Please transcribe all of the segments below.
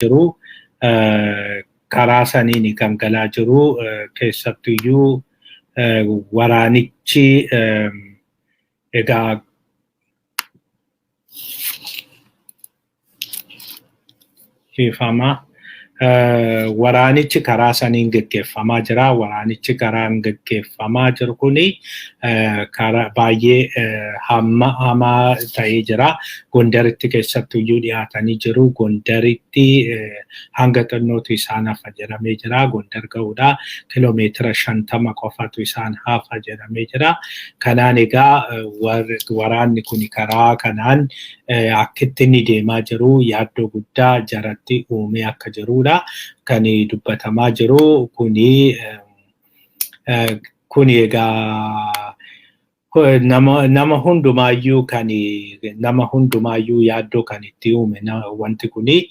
jiru karaa saniin kan galaa jiru keessattuyyuu waraanichi egaa waraanichi karaa saniin geggeeffamaa jira. Waraanichi karaan geggeeffamaa jiru kuni karaa baay'ee hamaa ta'ee jira. Gondaritti keessattuyyuu dhiyaatanii jiru. Gondaritti hanga xinnootu isaan hafa jedhamee jira. Gondar ga'uudha kiiloomeetira 50 qofatu isaan hafa jedhamee jira. Kanaan egaa waraanni kuni karaa kanaan akkitti inni deemaa jiru yaaddoo guddaa jaratti uumee akka jirudha kan dubbatamaa jiru. Kuni egaa nama hundumaayyuu yaaddoo kan itti uume wanti kuni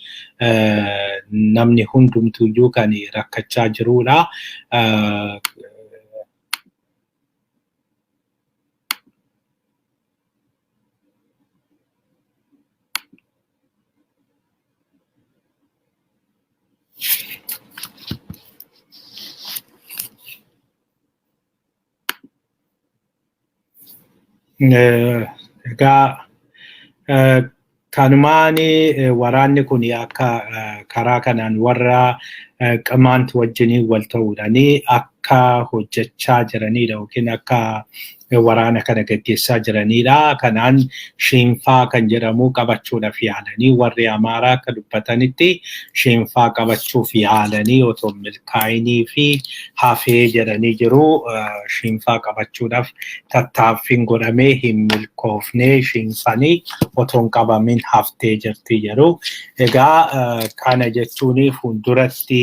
namni hundumtuyyuu kan rakkachaa jirudha. Egaa kanumaani waraanni kun akka karaa kanaan warra qamaant wajjin wal ta'uudhaani akka hojjechaa jiranidha yookiin akka waraana kana gaggeessaa jiranidha. Kanaan shiinfaa kan jedhamu qabachuudhaaf yaalanii warri Amaaraa akka dubbatanitti shiinfaa qabachuuf yaalanii otoo milkaa'inii fi hafee jedhanii jiru. Shiinfaa qabachuudhaaf tattaaffiin godhamee hin milkoofne shiinfanii otoo hin qabamin haftee jirti jedhu. Egaa kana jechuun fuulduratti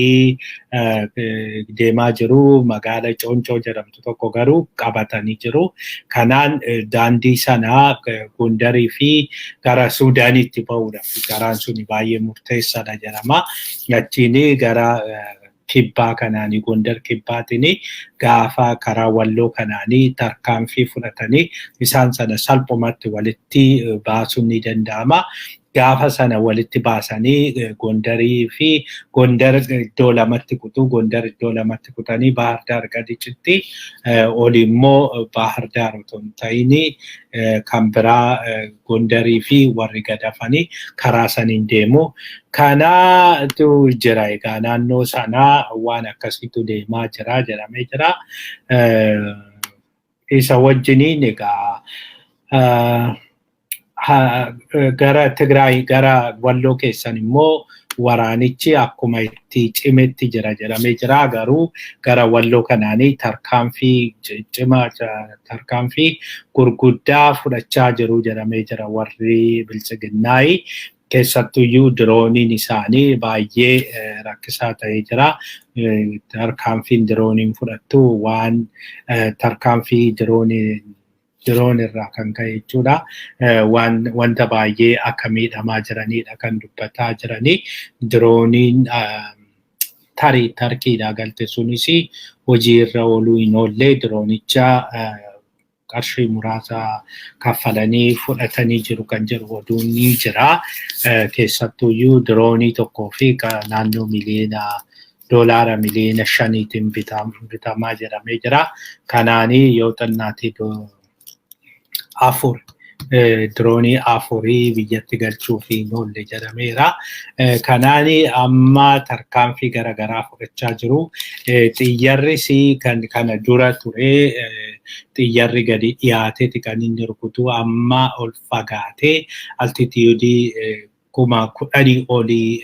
deemaa jiru. Magaala Cooncoo jedhamtu tokko garuu qabatanii jiru. Kanaan daandii sana Gondarii fi gara Suudaanitti ba'uudhaaf karaan suni baay'ee murteessaadha jedhama. Achiin gara kibbaa kanaanii Gondar kibbaatiin gaafa karaa Walloo kanaanii tarkaanfii fudhatanii isaan sana salphumatti walitti baasuun ni danda'ama. Gaafa sana walitti baasanii Gondarii fi Gondar iddoo lamatti kutu. Gondar iddoo lamatti kutanii Bahar Daar gaditti oli immoo Bahar Daar otoo hin ta'in kan biraa Gondarii fi warri gadafanii karaa saniin deemu. Kanaatu jira egaa naannoo sanaa waan akkasiitu deemaa jira jedhamee jira. Isa wajjiniin egaa gara Tigraay gara Walloo keessan immoo waraanichi akkuma itti cimetti jira jedhamee jira. Garuu gara Walloo kanaanii tarkaanfii cimaa tarkaanfii gurguddaa fudhachaa jiru jedhamee jira warri Biltsiginnaayi. Keessattuyyuu dirooniin isaanii baay'ee rakkisaa ta'ee jira. Tarkaanfiin dirooniin fudhattu waan tarkaanfii diroon irraa kan ka'e jechuudha. Wanta baay'ee akka miidhamaa jiranidha kan dubbataa jiranii. Dirooniin tarii Tarkiidhaa galte sunis hojii irra ooluu hin oolle diroonicha qarshii muraasa kaffalanii fudhatanii jiru kan jedhu oduun ni jira. Keessattuyyuu diroonii tokkoo fi naannoo doolaara miliyoona 5tiin bitamaa jedhamee jira. Kanaanii yoo xinnaatti diroonii 4 biyyatti galchuuf hin oolle jedhameera. Kanaanii amma tarkaanfii garaagaraa fudhachaa jiru. Xiyyarris kana dura ture xiyyarri gadi dhiyaateeti kan inni rukutu amma ol fagaatee altituudii 10,000 olii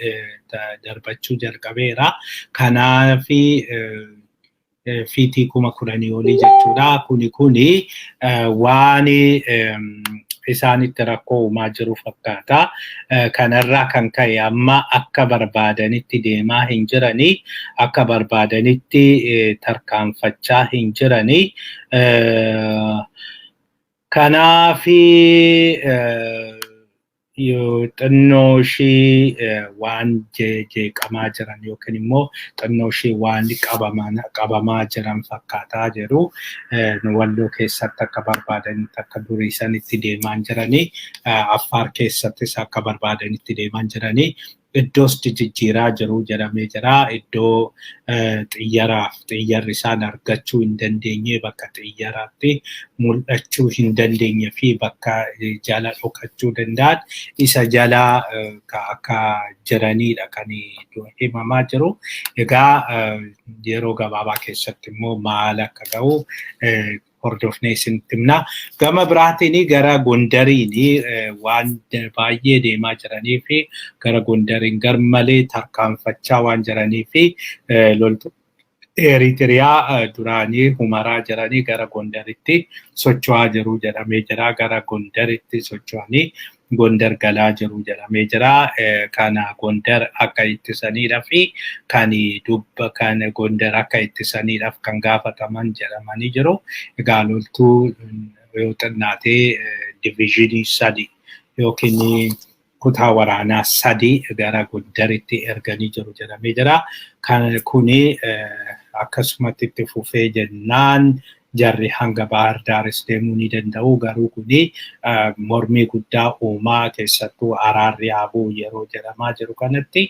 darbachuu jalqabeera. Kanaafi fiitii 10,000 olii jechuudha. Kuni waan isaanitti rakkoo uumaa jiru fakkaata. Kanarraa kan ka'e amma akka barbaadanitti deemaa hin jiranii, akka barbaadanitti tarkaanfachaa hin jiranii. Kanaafi xinnoo ishii waan jeeqamaa jiran yookiin immoo xinnoo ishii waan qabamaa jiran fakkaataa jiru. Walloo keessatti akka barbaadanitti akka durii sanitti deemaa jiranii. Affaar keessattis akka barbaadanitti deemaa jiranii. iddoos jijjiiraa jiru jedhamee jira. Iddoo xiyyaarri isaan argachuu hin dandeenye bakka xiyyaaraatti mul'achuu hin dandeenye fi bakka jala dhokachuu danda'an isa jala akka jiranidha kan himamaa jiru. Egaa yeroo gabaabaa keessatti immoo maal akka ta'u hordofnee isinitti himna. Gama biraatiin gara Gondariin waan baay'ee deemaa jiranii fi gara Gondariin garmalee tarkaanfachaa waan jiranii fi loltoonni Eritiriyaa duraanii Humaraa jiranii gara Gondaritti socho'aa jiru jedhamee jira. Gara Gondaritti socho'anii Gondar galaa jiru jedhamee jira. Kana Gondar akka ittisaniidhaa fi kan Gondar akka ittisaniidhaaf kan gaafataman jedhamanii jiru. Egaa loltuu yoo xinnaatee diviizhinii 3 yookiin kutaa waraanaa 3 gara Gondaritti erganii jiru jedhamee jira. Kuni akkasumatti itti fufee jennaan jarri hanga Bahar Daaris deemuu ni danda'u. Garuu kuni mormii guddaa uumaa keessattuu araarri abuu yeroo jedhamaa jiru kanatti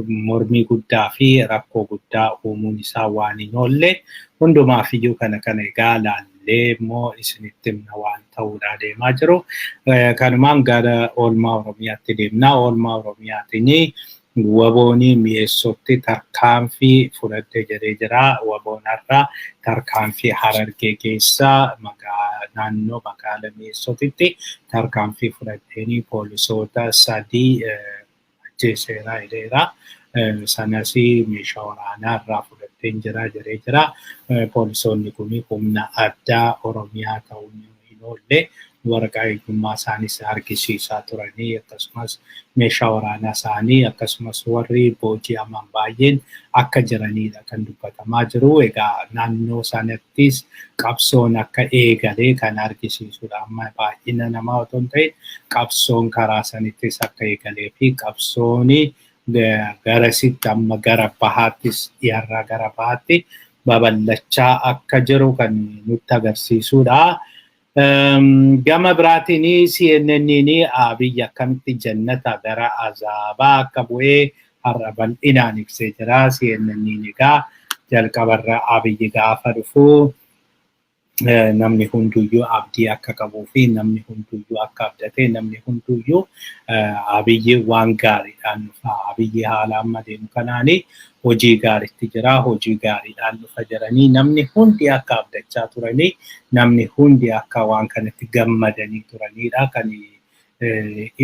mormii guddaa fi rakkoo guddaa uumuun isaa waan hin oolle hundumaaf iyyuu kana egaa laallee immoo isinitti himna waan ta'uudhaa deemaa jiru. Kanumaan gara oolmaa Oromiyaatti deemna. Oolmaa Oromiyaatiin wabooni mi'eessotti tarkaanfii fudhattee jedhee jira. Waboon har'a tarkaanfii Harargee keessaa naannoo magaalaa mi'eessotitti tarkaanfii fudhatteeni poolisoota 3 ajjeeseera jedheera. Sanas meeshaa waraanaa irraa fudhatteen jira jedhee jira. Poolisoonni kun humna addaa Oromiyaa ta'uu hin oolle waraqaa eegummaa isaaniis argisiisaa turanii akkasumas meeshaa waraanaa isaanii akkasumas warri booji'aman baay'een akka jiranidha kan dubbatamaa jiru. Egaa naannoo sanattis qabsoon akka eegalee kan argisiisudha. Amma baay'ina namaa otoo hin ta'in qabsoon karaa sanittis akka eegalee fi qabsooni garasitti amma gara bahaattis dhiyaarraa gara bahaatti babal'achaa akka jiru kan nutti agarsiisudha. Gama biraatiin CNN'n Abiy akkamitti jannata gara azaabaa akka bu'ee har'a bal'inaan ibsee jira. CNN'n egaa jalqabarra Abiy gaafa dhufu namni hunduyyuu abdii akka qabuu fi namni hunduyyuu akka abdatee namni hunduyyuu Abiy waan gaariidhaan dhufa. Abiy haala amma deemu kanaani hojii gaariitti jira. Hojii gaariidhaan dhufa jedhanii namni hundi akka abdachaa turanii namni hundi akka waan kanatti gammadanii turanidha kan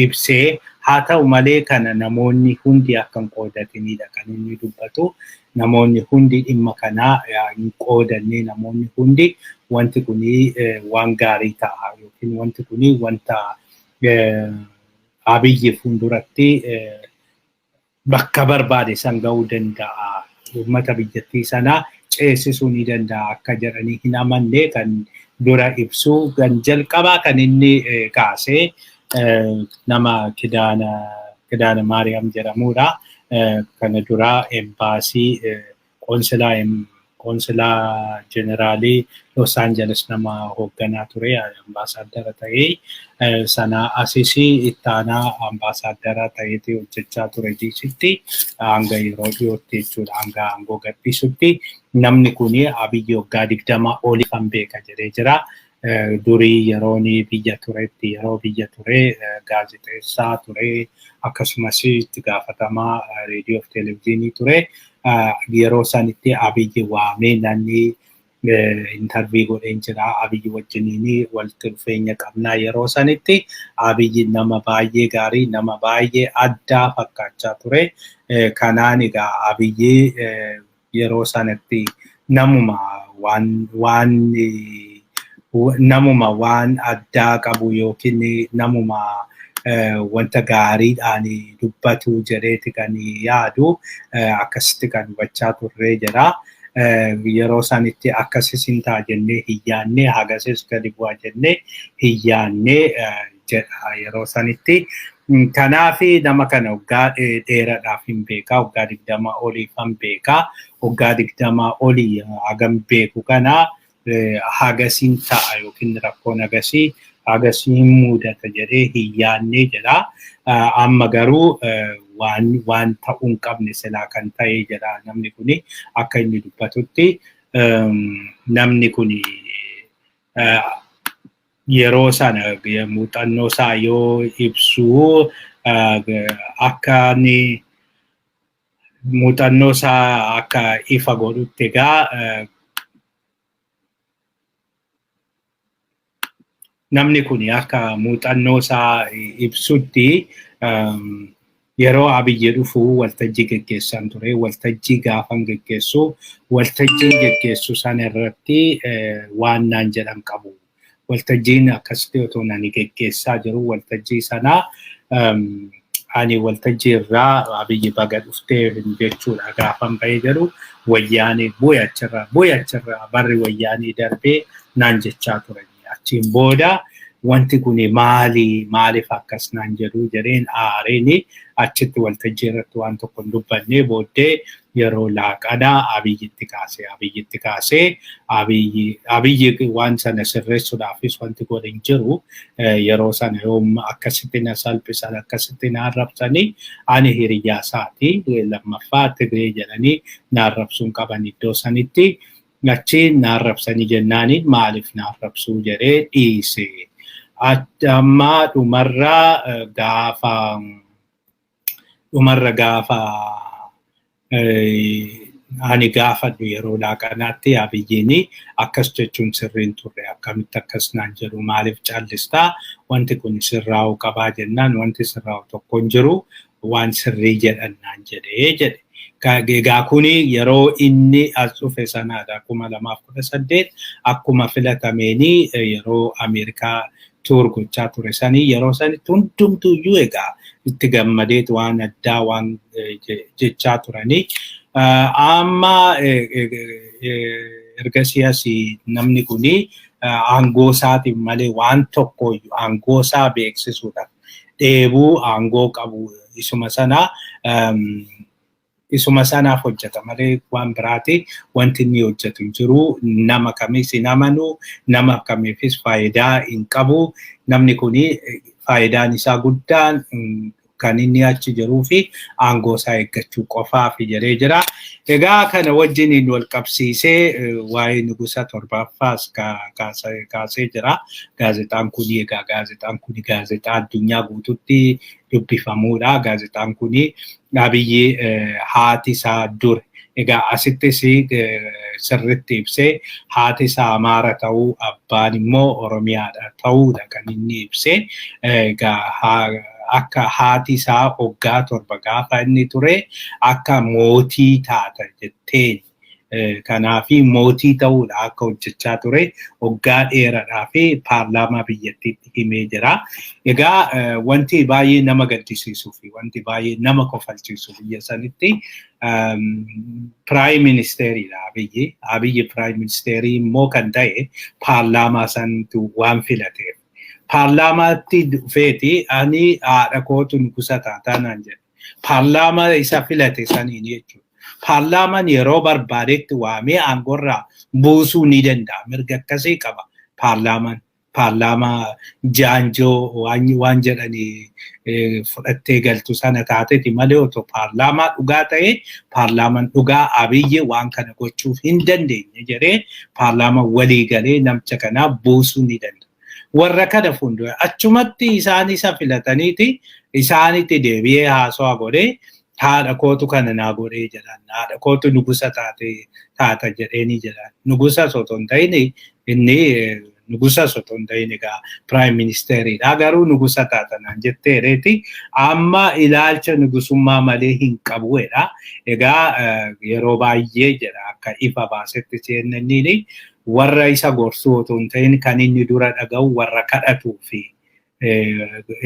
ibsee. Haa ta'u malee kana namoonni hundi akka hin qoodatinidha kan inni dubbatu. Namoonni hundi dhimma kanaa hin qoodanne. Namoonni hundi wanti kuni waan gaarii ta'a yookiin wanti kuni wanta Abiy fuulduratti bakka barbaade san ga'uu danda'a. Uummata biyyattii sanaa ceesisuu ni danda'a akka jedhanii hin amanne kan dura ibsu kan jalqabaa kan inni kaasee nama Kidaana Maariyaam jedhamudha. Kana dura embaasii qoonsilaa jeneraalii Los Angeles nama hoogganaa ture ambaasaadara ta'ee sana asisi ittaanaa ambaasaadara ta'eeti hojjechaa ture DC'tti hanga yeroo dhiyootti jechuudha hanga aangoo gadhiisutti. Namni kuni Abiy waggaa 20 olii kan beeka jedhee jira. Durii yerooni biyya turetti yeroo biyya ture gaazexeessaa ture akkasumas itti gaafatamaa reediyoo fi televezyiinii ture. Yeroo sanitti Abiy waamee namni intervii godheen jira. Abiy wajjiniin walitti dhufeenya qabnaa. Yeroo sanitti Abiy nama baay'ee gaarii nama baay'ee addaa fakkaachaa ture. Kanaan egaa Abiy yeroo sanatti namuma waan addaa qabu yookiin namuma wanta gaariidhaan dubbatu jedheeti kan yaadu akkasitti kan hubachaa turre jira. Yeroo sanitti akkasis hin ta'a jennee hin yaadne hagasis gadi bu'aa jennee hin yaadne jedha yeroo sanitti. Kanaaf nama kana waggaa dheeraadhaaf hin beekaa. Waggaa 20 oliif hin beekaa. Waggaa 20 olii hagam beeku kana hagasiin ta'a yookiin rakkoon hagasiin mudata jedhee hin yaadne jedha. Amma garuu waan ta'uun qabne silaa kan ta'e jedha namni kuni akka inni dubbatutti namni kuni yeroo sana muuxannoo isaa yoo ibsu akka ni muuxannoo isaa akka ifa godhutti egaa namni kuni akka muuxannoo isaa ibsutti yeroo Abiyyi dhufu waltajjii geggeessan ture waltajjii gaafan geggeessu waltajjii geggeessu sana irratti waan naan jedhan qabu waltajjiin akkasitti otoo nani geggeessaa jiru waltajjii sana ani waltajjii irraa Abiyyi baga dhuftee jechuudha gaafan bahee jedhu wayyaanii bu'achirra barri wayyaanii darbee naan jechaa turan achiin booda wanti kun maaliif akkas naan jedhu jedheen aareeni achitti waltajjii irratti waan tokko hin dubbanne booddee yeroo laaqanaa Abiyyitti kaasee Abiyyi waan sana sirreessuudhaafis wanti godhe hin jiru yeroo sana yoom akkasitti na salphisan akkasitti na arrabsanii ani hiriyyaa isaati lammaffaa Tigree jedhanii na arrabsuun qaban iddoo sanitti achiin na arrabsanii jennaaniin maaliif na arrabsuu jedhee dhiise. Amma dhumarra gaafa ani gaafadhu yeroo laaqanaatti Abiyyiin akkas jechuun sirriin turre akkamitti akkas naan jedhu maaliif callistaa wanti kun sirraa'uu qabaa jennaan wanti sirraa'u tokko hin jiru waan sirrii jedhan naan jedhe. Egaa kuni yeroo inni as dhufe sanaadha 2018 akkuma filatameeni yeroo Ameerikaa tuur gochaa ture sanii yeroo sanitti hundumtuyyuu egaa itti gammadeet waan addaa waan jechaa turanii amma ergasii asii namni kuni aangoo isaatiin malee waan tokko aangoo isaa beeksisuudhaaf dheebuu aangoo qabu isuma sanaaf hojjeta malee waan biraati wanti inni hojjetu hin jiru nama kamiis hin amanu nama kamiifis faayidaa hin qabu namni kuni faayidaan isaa guddaan kan inni achi jiruu fi aangoo isaa eeggachuu qofaaf jedhee jira. Egaa kana wajjin wal qabsiisee waa'ee Nugusa Torbaffaas kaasee jira. Gaazexaan kuni gaazexaa addunyaa guututti dubbifamuudha. Gaazexaan kuni Abiyyi haati isaa dur egaa asittis sirriitti ibsee haati isaa Amaara ta'uu abbaan immoo Oromiyaadha ta'uudha kan inni ibsee egaa akka haati isaa waggaa 7 gaafa inni ture akka mootii taata jetteen kanaafi mootii ta'uudha akka hojjechaa ture waggaa dheeraadhaa fi paarlaamaa biyyattiitti himee jira. Egaa wanti baay'ee nama gaddisiisuu fi wanti baay'ee nama kofalchiisu biyya sanitti Prime Ministeriidha Abiyyi Prime Ministerii immoo kan ta'e paarlaamaa santu waan filateef. Paarlaamaatti dhufeeti ani haadha kootu Nugusa taataa naan jedhe. Paarlaamaa isa filate saniin jechuudha. Paarlaamaan yeroo barbaadetti waamee aangorraa buusuu ni danda'a. Mirga akkasii qaba paarlaamaan. Paarlaamaa jaanjoo waan jedhanii fudhattee galtu sana taateeti malee otoo paarlaamaa dhugaa ta'e paarlaamaan dhugaa Abiyyi waan kana gochuuf hin dandeenye jedhee paarlaamaa walii galee namicha kanaa buusuu ni danda'a. Warra kana fuuldura achumatti isaan isa filataniiti isaanitti deebi'ee haasawaa godhee haadha kootu kana naa godhee jedhan haadha kootu Nugusa taata jedheeni jedhan Nugusa osoo hin ta'in inni Nugusa osoo hin ta'in egaa Prime Ministeriidha garuu Nugusa taata naan jetteereeti amma ilaalcha nugusummaa malee hin qabuudha egaa yeroo baay'ee jedha akka ifa baasetti seenanniini warra isa gorsuu otoo hin ta'in kan inni dura dhaga'u warra kadhatuu fi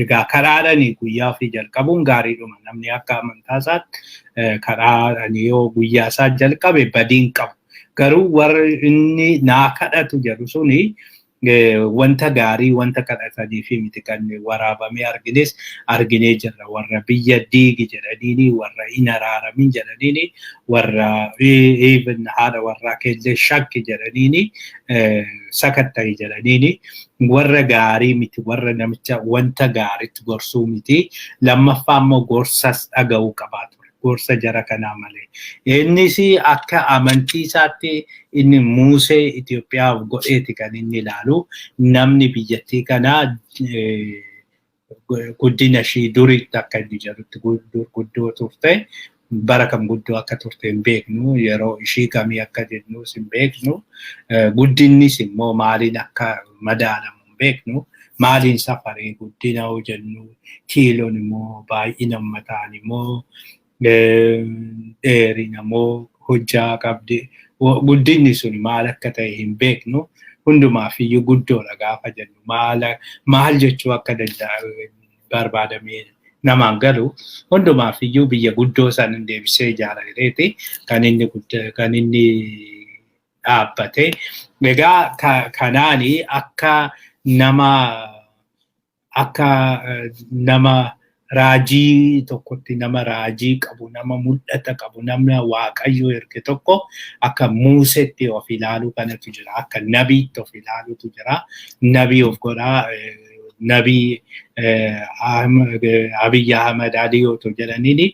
egaa kadhaadhanii guyyaa fi jalqabuun gaariidhuma namni akka amantaa isaatti kadhaadhanii yoo guyyaa isaa jalqabe badiin qabu garuu warri inni naa kadhatu jedhu suni wanta gaarii wanta kadhatanii fi miti kan waraabamee arginee jirra warra biyya diigi jedhaniini warra hin araaramin jedhaniini warra even haadha warraa keellee shakki jedhaniini sakatta'i jedhaniini warra gaarii miti warra namicha wanta gaariitti gorsuu miti lammaffaa immoo gorsas dhaga'uu qabaatu. Gorsa jara kanaa malee. Innis akka amantii isaatti inni Musee Itoophiyaaf godheeti kan inni ilaalu namni biyyattii kanaa guddina ishii duriitti akka inni jedhutti guddoo turte bara kam guddoo akka turte hin beeknu yeroo ishii kamii akka jennus hin beeknu guddinnis immoo maaliin akka madaalamu hin beeknu maaliin safaree guddina hoo jennu kiiloon immoo baay'ina ummataan immoo dheerina immoo hojjaa qabdi guddinni sun maal akka ta'e hin beeknu hundumaaf iyyuu guddoodha gaafa jennu maal jechuu akka barbaadamee namaan galu hundumaaf iyyuu biyya guddoo san deebisee ijaarareeti kan inni dhaabbate. Egaa kanaani akka nama raajii tokkotti nama raajii qabu nama mul'ata qabu nama waaqayyo erge tokko akka Museetti of ilaaluu kanatu jira akka nabiitti of ilaaluutu jira nabii of godhaa nabii Abiy Ahmed Aliyootu jedhaniini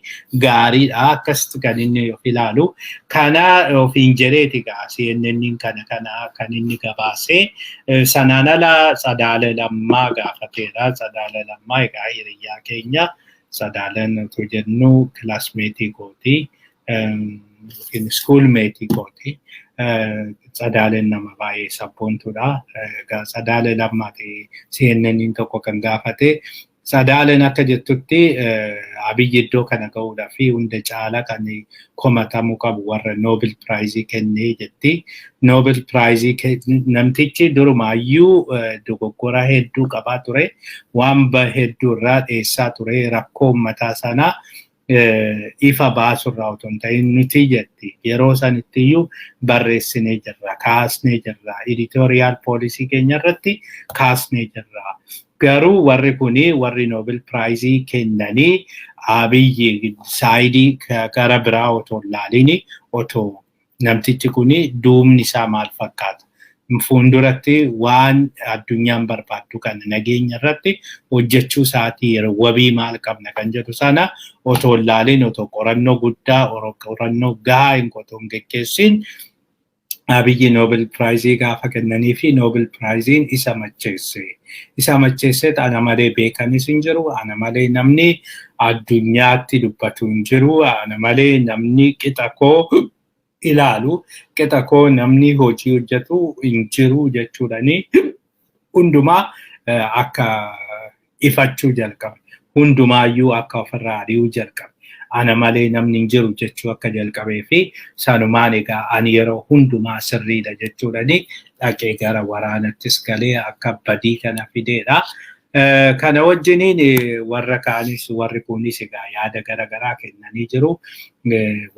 gaariidha akkasitti kan inni of ilaalu kana ofiin jedheeti CNN kana kan inni gabaasee sanaan ala Tsadaala Lammaa gaafateedha. Tsadaala Lammaa egaa hiriyaa keenya Tsadaalaan tu jennu kilaasmeetii kooti schoolmeetii kooti. Tsadaaleen nama baay'ee sabboontuudha. Tsadaala Lammaati CNN tokko kan gaafate. Tsadaaleen akka jettutti Abiy iddoo kana ga'uudhaa fi hunda caala kan komatamuu qabu warra Nobel Prize kennee jetti. Nobel Prize namtichi durumaayyuu dogoggora hedduu qabaa ture. Waan hedduu irraa dheessaa ture rakkoo uummataa sanaa ifa baasurraa otoo hin ta'in nuti jetti yeroo sanitti iyyuu barreessinee jirra kaasnee jirra editorial policy keenya irratti kaasnee jirra garuu warri kuni warri Nobel Prize kennanii Abiy saayidii gara biraa otoo ilaalini otoo namtichi kuni duumni isaa maal fakkaata fuulduratti waan addunyaan barbaaddu kan nageenya irratti hojjechuu isaatii yeroo wabii maal qabna kan jedhu sana otoo ilaalin otoo qorannoo guddaa qorannoo gahaa hin qotoon geggeessin Abiy Nobel Prize gaafa kennanii fi Nobel Prizein isa macheesse ana malee beekanis hin jiru ana malee namni addunyaatti dubbatu hin jiru ana malee namni qixa koo ilaalu qixa koo namni hojii hojjetu hin jiru jechuudhani hundumaa akka ifachuu jalqabe hundumaayyuu akka ofirraa ari'uu jalqabe ana malee namni hin jiru jechuu akka jalqabee fi sanumaan egaa ani yeroo hundumaa sirriidha jechuudhani dhaqee gara waraanattis galee akka badii kana fideedha. Kana wajjiniin warra kaanis warri kunis egaa yaada garaagaraa kennanii jiru.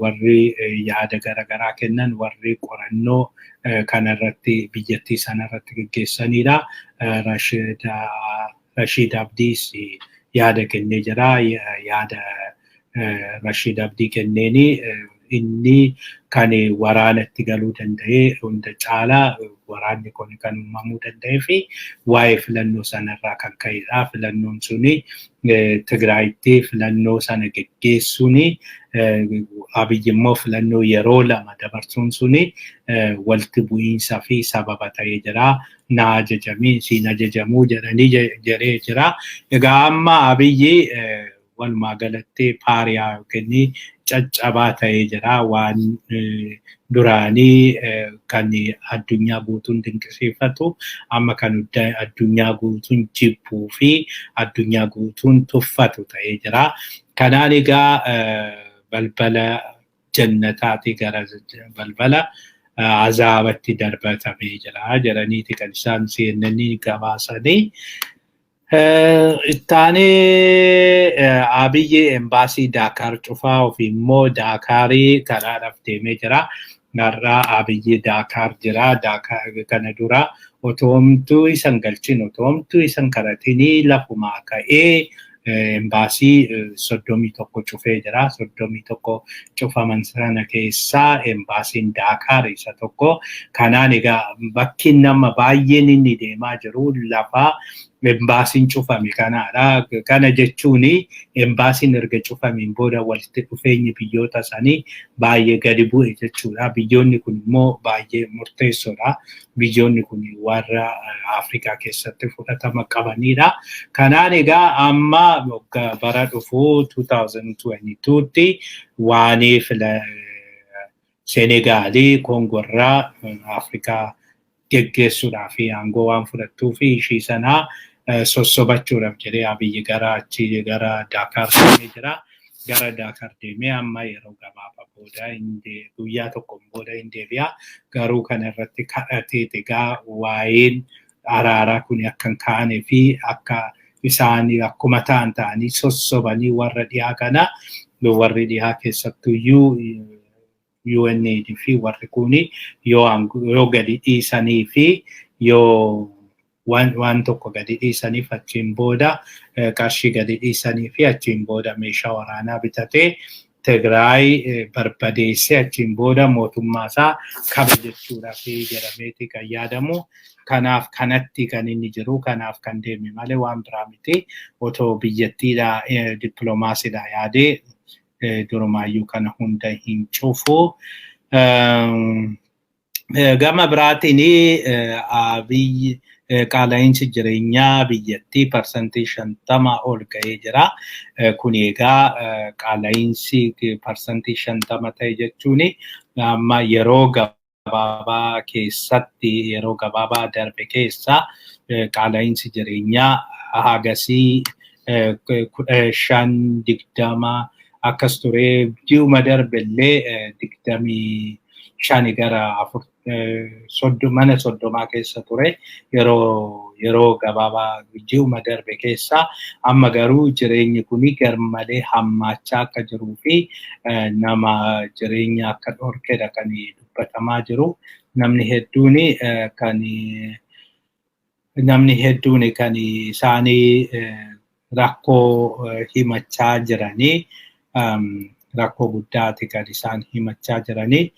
Warri yaada garaagaraa kennan warri qorannoo kanarratti biyyattii sanarratti gaggeessanidha. Rashid Abdiis yaada kennee jira. Yaada Rashid Abdii kenneeni inni kan waraanatti galuu danda'e hunda caalaa waraanni kun kan uumamuu danda'ee fi waa'ee filannoo sanarraa kan ka'edha. Filannoon suni Tigraayitti filannoo sana geggeessuuni Abiy immoo filannoo yeroo lama dabarsuun suni walitti bu'iinsa fi sababa ta'ee jira. Na ajajamii siin ajajamuu jedhanii jedhee jira. Egaa amma Abiy walumaa galatti paariyaa yookiin caccabaa ta'ee jira waan duraanii kan addunyaa guutuun dinqisiifatu amma kan addunyaa guutuun jibbuu fi addunyaa guutuun tuffatu ta'ee jira. Kanaan egaa balbala jannataati gara balbala azaabatti darbatamee jira jedhaniiti kan isaan CNN gabaasanii. Ittaani Abiy embaasii Dakar cufaa of immoo Dakarii karaadhaaf deemee jira. narraa Abiyyi Daakaar jira. Daakaar kana dura otoomtuu isan galchin otoomtuu isan karatinii lafumaa ka'ee embaasii 31 cufee jira. 31 cufaman sana keessaa embaasiin Daakaar isa tokko. Kanaan egaa bakki nama baay'een inni deemaa jiru lafa embaasiin cufame kanaadha. Kana jechuuni embaasiin erga cufameen booda walitti dhufeenyi biyyoota sanii baay'ee gadi bu'e jechuudha. Biyyoonni kun immoo baay'ee murteessoodha. Biyyoonni kun warra Afrikaa keessatti fudhatama qabanidha. Kanaan egaa amma bara dhufuu 2022tti waaniif Senegaalii Koongorraa Afrikaa geggeessuudhaaf aangoo waan fudhattuu fi ishii sanaa sossobachuudhaaf jedhee Abiyyi gara Daakaar deemee jira. Gara Daakaar deemee amma yeroo gabaabaa booda guyyaa tokkoon booda hin deebi'a. Garuu kana irratti kadhatee egaa waa'een araaraa kun akka hin kaanee fi akka isaan akkuma ta'anii sossobanii warra dhiyaa kana warri dhiyaa keessattuyyuu UNAID fi warri kuni yoo gadi dhiisanii fi yoo waan tokko gadi dhiisaniif achiin booda qarshii gadi dhiisanii fi achiin booda meeshaa waraanaa bitatee Tigraay barbadeessee achiin booda mootummaa isaa kabajachuudhaaf jedhameeti kan yaadamu. Kanaaf kanatti kan inni jiru kanaaf kan deeme malee waan biraa miti. Otoo biyyattiidha dippiloomaasiidha yaadee durumaayyuu kana hunda hin cufu. Gama biraatiin Abiyyi qaala'insi jireenyaa biyyattii parsantii 50 ol ga'ee jira. Kun egaa qaala'insi parsantii 50 ta'e jechuun amma yeroo gabaabaa keessatti yeroo gabaabaa darbe keessa qaala'insi jireenyaa hagasii 15-20 akkas ture. Ji'uma darbellee 25 gara 40 mana 30 keessa ture yeroo gabaabaa ji'uma darbe keessa. Amma garuu jireenyi kuni garmalee hammaachaa akka jiruu fi nama jireenya akka dhorkedha kan dubbatamaa jiru. Namni hedduun kan isaanii rakkoo himachaa jiranii rakkoo guddaati kan isaan himachaa jiranii.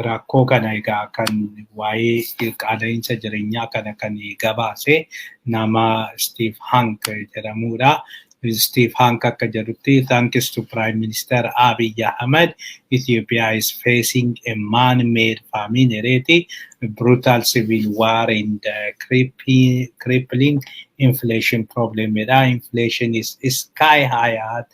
Rakkoo kana egaa kan waa'ee qaala'insa jireenyaa kana kan gabaase nama Steve Hank jedhamudha. Steve Hank akka jedhutti, thanks to Prime Minister Abiy Ahmed, Ethiopia is facing a man-made famine rate, brutal civil war and crippling inflation problem. Inflation is sky high at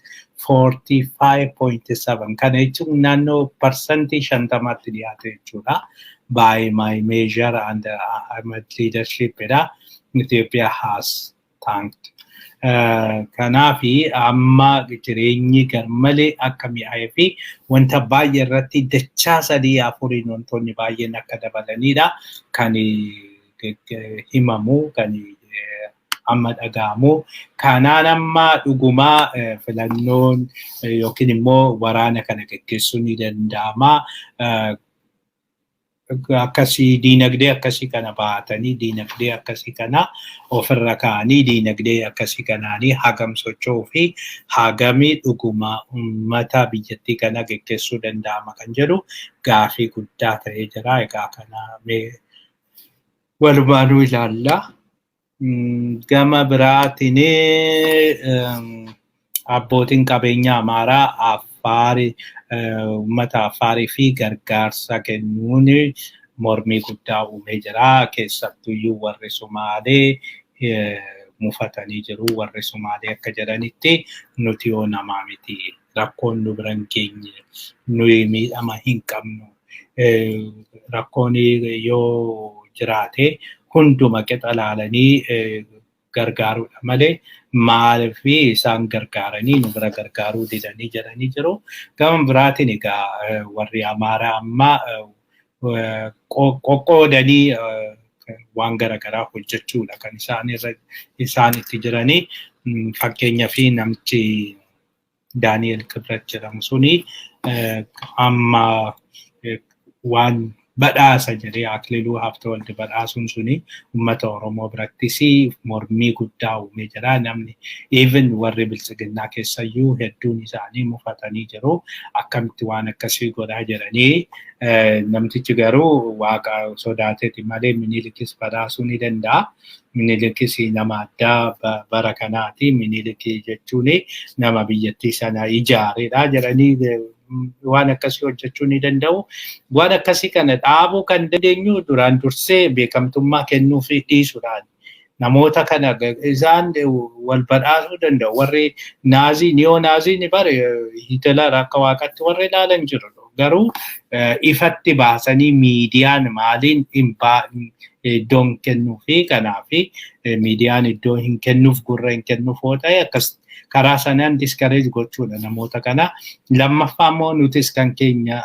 45.7. Kana jechuun naannoo parsantii 50tti dhiyaate jechuudha. By my measure and Ahmed leadership, Ethiopia has tanked. Kanaafi amma jireenyi garmalee akka mi'aayee fi wanta baay'ee irratti dachaa 3-4 wantoonni baay'een akka dabalanidha kan himamu kan amma dhagahamu. Kanaan amma dhugumaa filannoon yookiin immoo waraana kana gaggeessuun ni danda'ama. Akkasii diinagdee akkasii kana baatanii diinagdee akkasii kana ofirra kaa'anii diinagdee akkasii kanaanii hagam socho'uu fi hagamii dhuguma uummata biyyattii kana gaggeessuu danda'ama kan jedhu gaafii guddaa ta'ee jira. Egaa kana walumaanuu ilaalla. Gama biraatiin abbootiin qabeenyaa Amaaraa uummata Affaarii fi gargaarsa kennuun mormii guddaa uumee jira. Keessattuyyuu warri Sumaalee mufatanii jiru. Warri Sumaalee akka jedhanitti nuti yoo namaa miti, rakkoon nu bira hin geenye, nuyi miidhama hin qabnu. Rakkoon yoo jiraate hunduma qixa laalanii gargaaruudha malee maaliif isaan gargaaranii nu bira gargaaruu didanii jedhanii jiru. Gama biraatiin egaa warri Amaaraa amma qoqqoodanii waan garaagaraa hojjechuudha kan isaan itti jiranii. Fakkeenyaaf Daani'el Kibrat jedhamu suni amma waan badhaasa jedhee Akililuu Haftawaldi badhaasuun suni uummata Oromoo birattis mormii guddaa uumee jira. Namni even warri bilchiginnaa keessayyuu hedduun isaanii mufatanii jiru. Akkamitti waan akkasii godhaa jedhanii namtichi garuu waaqa sodaateeti malee Minilikis badhaasuu ni danda'a. Minilikis nama addaa bara kanaati. Minilik jechuun nama biyyattii sana ijaareedha jedhanii waan akkasii hojjechuu ni danda'u. Waan akkasii kana dhaabuu kan dandeenyu duraan dursee beekamtummaa kennuu fi dhiisuudhaan. Namoota kana isaan wal badhaasuu danda'u. Warri naazii, niyoo-naaziin bare Hitler akka waaqatti warri ilaalan jiru. Garuu ifatti baasanii miidiyaan maaliin iddoo hin kennuu fi kanaaf miidiyaan iddoo hin kennuuf gurra hin kennuuf yoo ta'e akkas karaa sanaan discourage gochuudha namoota kana. Lammaffaa immoo nutis kan keenya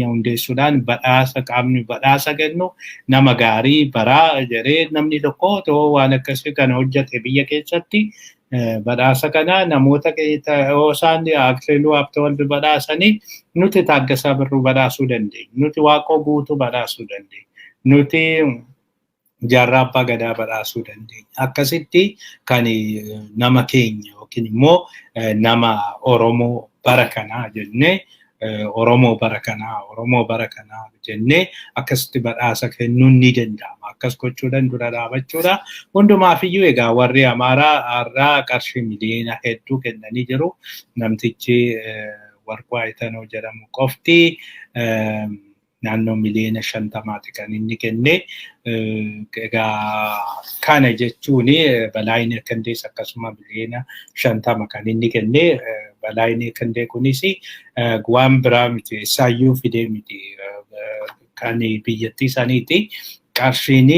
hundeessuudhaan badhaasa qaamni badhaasa kennu nama gaarii baraa jedhee namni tokko otoo waan akkasii kana hojjete biyya keessatti badhaasa kana namoota isaan Akililuu Haftawaldi badhaasanii nuti Taaggasaa Birruu badhaasuu dandeenya. Nuti Waaqoo Guutuu badhaasuu dandeenya. Nuti Jaarraa Abbaa Gadaa badhaasuu dandeenya. Akkasitti kan nama keenya yookiin immoo nama Oromoo bara kanaa jennee Oromoo bara kanaa jennee akkasitti badhaasa kennuun ni danda'ama. Akkas gochuudhaan dura dhaabachuudha. Hundumaafiyyuu egaa warri Amaaraa har'aa qarshii miliyoona hedduu kennanii jiru. Namtichi Warquu Aytanoo jedhamu qofti naannoo miliyoona 50 kan inni kenne. Egaa kana jechuun Balaayinee Kandees akkasuma miliyoona 50 kan inni kenne. Balaayinee Kandee kunis waan biraa miti isaayyuu fidee miti kan biyyattii saniiti. Qarshiin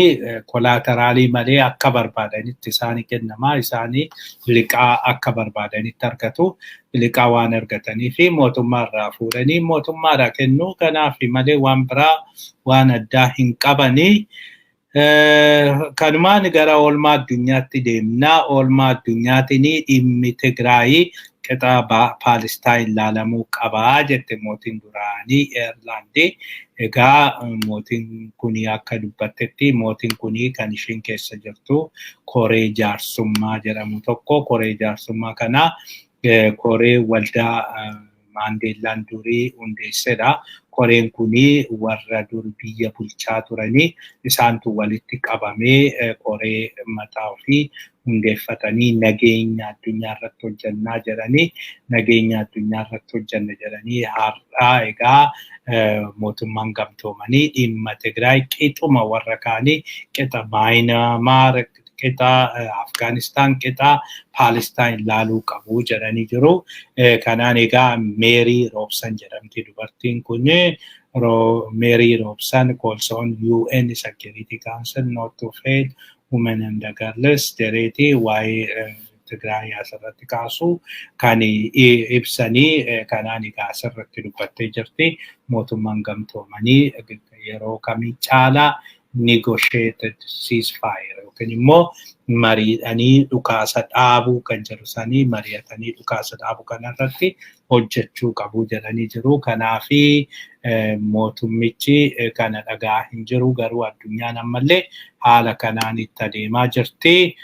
kolaateraalii malee akka barbaadanitti isaanii kennamaa. Isaanii liqaa akka barbaadanitti argatu. Liqaa waan argatanii fi mootummaarraa fuudhanii mootummaadhaa kennuu kanaaf malee waan biraa waan addaa hin qabanii. Kanumaan gara oolmaa addunyaatti deemnaa. Oolmaa addunyaatiin dhimmi Tigraayii qixa Paalestaan ilaalamuu qabaa jette mootiin duraanii Eerlaandii. Egaa mootiin kuni akka dubbattetti mootiin kuni kan ishiin keessa jirtu koree jaarsummaa jedhamu tokko. Koree jaarsummaa kana koree waldaa Maandeellaan durii hundeessedha. Koreen kuni warra dur biyya bulchaa turanii isaantu walitti qabamee koree mataa ofii hundeeffatanii nageenya addunyaa irratti hojjannaa jedhanii nageenya addunyaa irratti hojjanna jedhanii har'aa egaa mootummaan gamtoomanii dhimma Tigraay qixuma warra kaanii qixa Maayinamaar qixa Afgaanistaan qixa Paalestaan ilaaluu qabu jedhanii jiru. Kanaan egaa Meerii Roobsan jedhamti dubartiin kun. Meerii Roobsan calls on UN Security Council not to fail women and girls jedheeti waa'ee Tigraay asirratti kaasu kan ibsanii kanaan egaa asirratti dubbattee jirti. Mootummaan gamtoomanii yeroo kamii caalaa negotiated ceasefire yookiin immoo mariidhanii dhukaasa dhaabuu kan jiru sanii mari'atanii dhukaasa dhaabuu kanarratti hojjechuu qabu jedhanii jiru. Kanaafi mootummichi kana dhagaa hin jiru garuu addunyaan ammallee haala kanaan itti adeemaa jirti.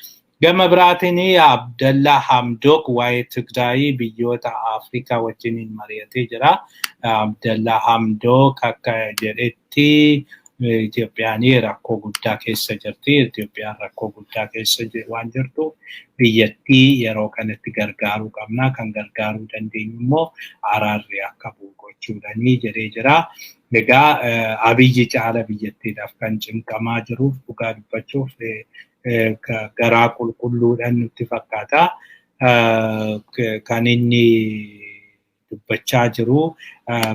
Gama biraatiin Abdallaa Hamdok waa'ee Tigraay biyyoota Afrikaa wajjin mari'atee jira. Abdallaa Hamdok akka jedhetti Itoophiyaan rakkoo guddaa keessa jirti. Itoophiyaan rakkoo guddaa keessa waan jirtu biyyattii yeroo kanatti gargaaruu qabna. Kan gargaaruu dandeenyu immoo araarri akka bu'u gochuudhaanii jedhee jira. Egaa Abiyyi caala biyyattiidhaaf kan cinqamaa jiruuf dhugaa dubbachuuf garaa qulqulluudhaan nutti fakkaata. Kan inni dubbachaa jiru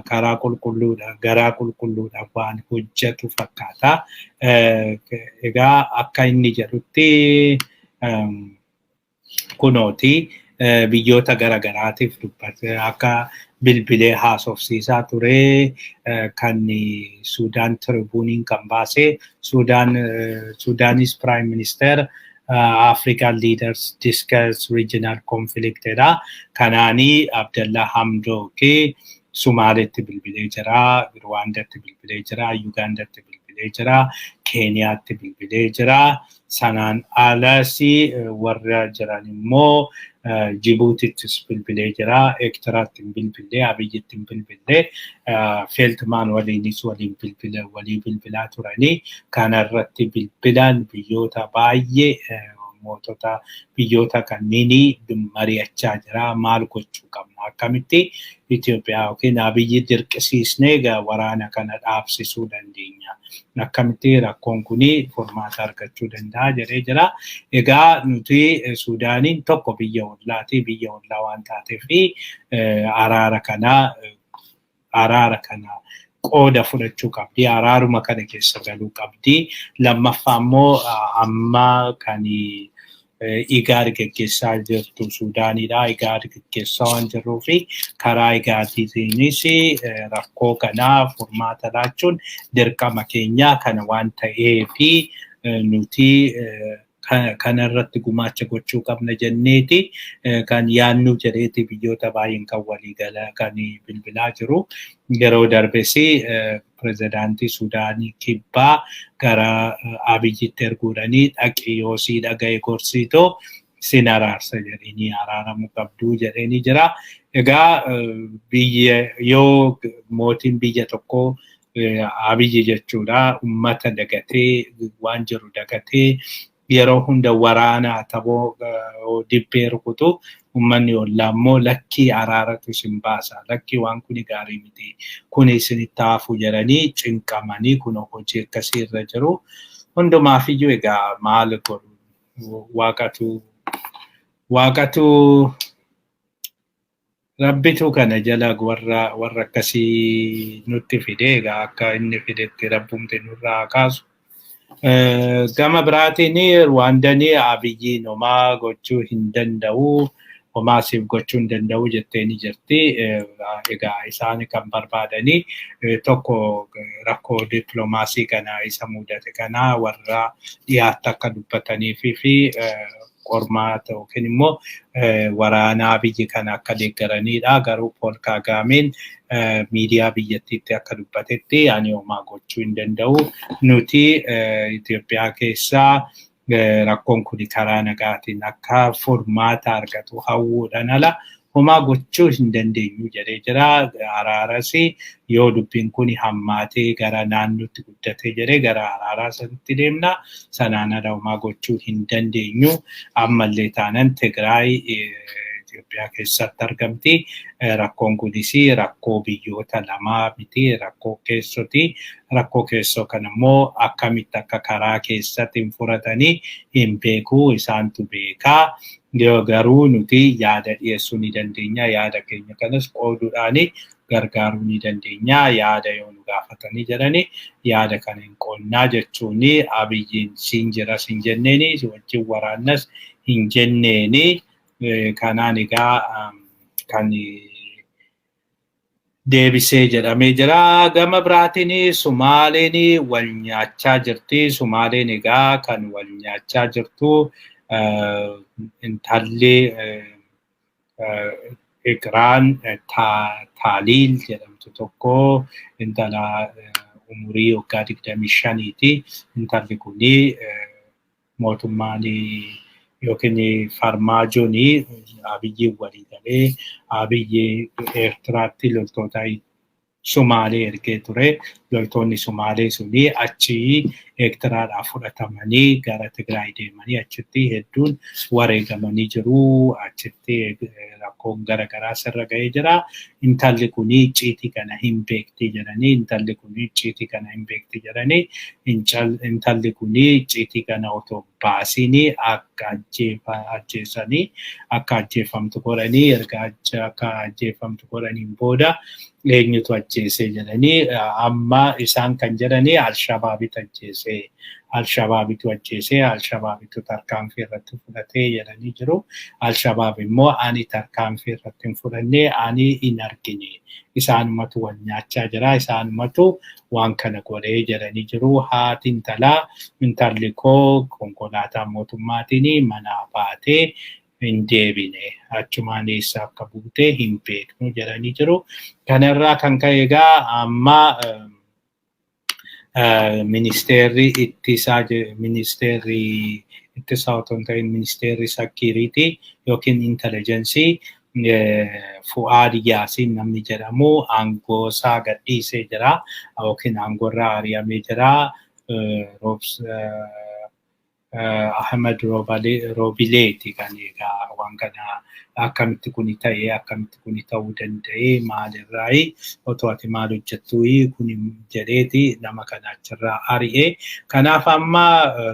karaa qulqulluudha garaa qulqulluudha waan hojjetu fakkaata. Egaa akka inni jedhutti kunooti biyyoota garagaraatiif dubbate akka bilbilee haasofsiisaa ture kan Suudaan Tribuuniin kan baase Suudaanis Prime Minister African leaders discuss regional conflict edha. Kanaanii Abdallah Hamdokee Sumaaleetti bilbilee jira, Rwaandaatti bilbilee jira, Yugaandaatti bilbilee jira, Keeniyaatti bilbilee jira. Sanaan alas warra jiran immoo Jibuutittis bilbilee jira, Eertiraatti bilbilee, Abiyyitti bilbilee, Feeltmaan waliinis walii bilbilaa turanii. Kanarratti bilbilaan biyyoota baay'ee mootota biyyoota kanneenii mari'achaa jira. Maal gochuu qabna? Akkamitti Itoophiyaa yookiin Abiyyi dirqisiisnee waraana kana dhaabsisuu dandeenya? Akkamitti rakkoon kuni furmaata argachuu danda'a jedhee jira. Egaa nuti Suudaaniin tokko biyya ollaati, biyya ollaa waan taateef araara kana qooda fudhachuu qabdi, araaruma kana keessa galuu qabdi. Lammaffaa immoo amma kan IGAD geggeessaa jirtu Suudaanidha. IGAD geggeessaa waan jirruuf karaa IGADiitiinis rakkoo kanaa furmaata laachuun dirqama keenya kana waan ta'eef nuti kanarratti gumaacha gochuu qabna jenneeti kan yaannu jedheeti biyyoota baay'een kan waliigala kan bilbilaa jiru. Yeroo darbes pirezidaantii Suudaanii kibbaa gara Abiyyitti erguudhanii dhaqi yoo sii dhaga'e gorsiitoo sin araarsa jedhanii araaramuu qabduu jedhanii jira. Egaa yoo mootiin biyya tokkoo Abiyyi jechuudha uummata dagatee waan jiru dagatee yeroo hunda waraana taboo dibbee rukutu uummanni ollaa immoo lakkii araaratu isin baasa, lakkii waan kuni gaarii miti, kuni isinitti hafu jedhanii cinqamanii kun hojii akkasii irra jiru. Hundumaafiyyuu egaa maal godhu waaqatu rabbitu kana jala warra akkasii nutti fide. Egaa akka inni fidetti rabbumti nurraa kaasu. Gama biraatiin Rwaandaan Abiyyiin homaa gochuu hin danda'u, homaa siif gochuu hin danda'u jetteeni jirti. Egaa isaan kan barbaadanii tokko rakkoo dippiloomaasii kana isa mudate kana warra dhiyaatti akka dubbatanii fi qormaata yookiin immoo waraana Abiyyi kana akka deeggaranidha. Garuu Pool Kaagaameen miidiyaa biyyattiitti akka dubbatetti ani homaa gochuu hin danda'u. Nuti Itoophiyaa keessaa rakkoon kun karaa nagaatiin akka furmaata argatu hawwuudhaan ala homaa gochuu hin dandeenyu jedhee jira. Araaras yoo dubbiin kun hammaatee gara naannootti guddatee jedhee gara araaraa sanitti deemna. Sanaan ala homaa gochuu hin dandeenyu. Ammallee taanan Tigraay Itoophiyaa keessatti argamti. Rakkoon kunis rakkoo biyyoota lamaa miti, rakkoo keessoti. Rakkoo keessoo kan immoo akkamitti akka karaa keessatti furatanii hin beeku, isaantu beekaa. Garuu nuti yaada dhiyeessuu ni dandeenya. Yaada keenya kanas qooduudhaan gargaaruu ni dandeenya. Yaada yoo nu gaafatanii jedhani yaada kana hin qoonnaa jechuun Abiyyiin siin jira siin jenneeni wajjin waraannas hin jenneeni. Kanaan egaa kan deebisee jedhamee jira. Gama biraatiin Sumaaleen wal nyaachaa jirti. Sumaaleen egaa kan wal nyaachaa jirtu intalli Iqraan Taaliil jedhamtu tokko intala umurii waggaa 25ti. Intalli kuni mootummaan yookiin Farmaajoon Abiyyi walii galee Abiyyi Eertiraatti loltoota Sumaalee ergee ture. Loltoonni Sumaalee suni achi Eertiraadhaa fudhatamanii gara Tigraay deemanii achitti hedduun wareegamanii jiru. Achitti rakkoon garaagaraa sirra ga'ee jira. Intalli kuni icciitii kana hin beekti jedhanii, intalli kuni icciitii kana hin beekti jedhanii, intalli kuni icciitii kana otoo baasanii akka ajjeesanii akka ajjeefamtu godhanii erga akka ajjeefamtu godhaniin booda eenyutu ajjeesee jedhanii amma jira. Isaan kan jedhani Al-Shabaabitu ajjeesee Al-Shabaabitu tarkaanfii irratti fudhatee jedhanii jiru. Al-Shabaab immoo ani tarkaanfii irratti hin fudhanne ani hin argine. Isaanumatu wal nyaachaa jira. Isaanumatu waan kana godhee jedhanii jiru. Haati intalli koo konkolaataa mootummaatiin manaa baatee hin deebine. Achumaan eessa akka buute hin beeknu jedhanii jiru. Kanarraa kan ka'e egaa amma ministeerri ittisaa otoo hin ta'in ministeerri sakiriitii yookiin intelligensii Fu'aad Yaasiin namni jedhamu aangoo isaa gadhiisee jira yookiin aangoorraa ari'amee jira. Ahmed Robileeti kan egaa waan kana akkamitti kuni ta'ee akkamitti kuni ta'uu danda'ee maalirraayi otoo ati maal hojjettuu kuni jedheeti nama kana achirraa ari'ee. Kanaaf amma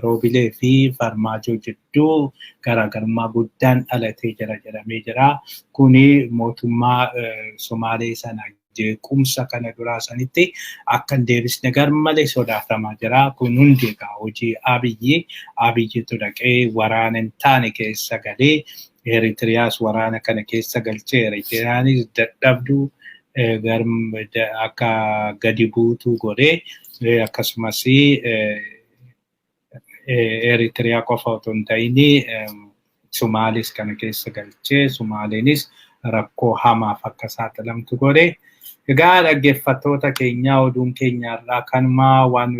Robilee fi Farmaajoo jidduu garaagarummaa guddaan dhalatee jira jedhamee jira. Kuni mootummaa Somaalee sana jeequmsa kana duraa sanitti akka hin deebisne garmalee sodaatamaa jira. Kun hundi egaa hojii Abiyyiitu dhaqee waraana hin taane keessa galee Eritiriyaas waraana kana keessa galchee Eritiriyaanis dadhabduu akka gadi buutuu godhee akkasumas Eritiriyaa qofa otoo hin ta'in Somaalees kana keessa galchee Somaaleenis rakkoo hamaaf akka saaxilamtu godhe. Egaa dhaggeeffattoota keenyaa oduun keenyarraa kanuma waan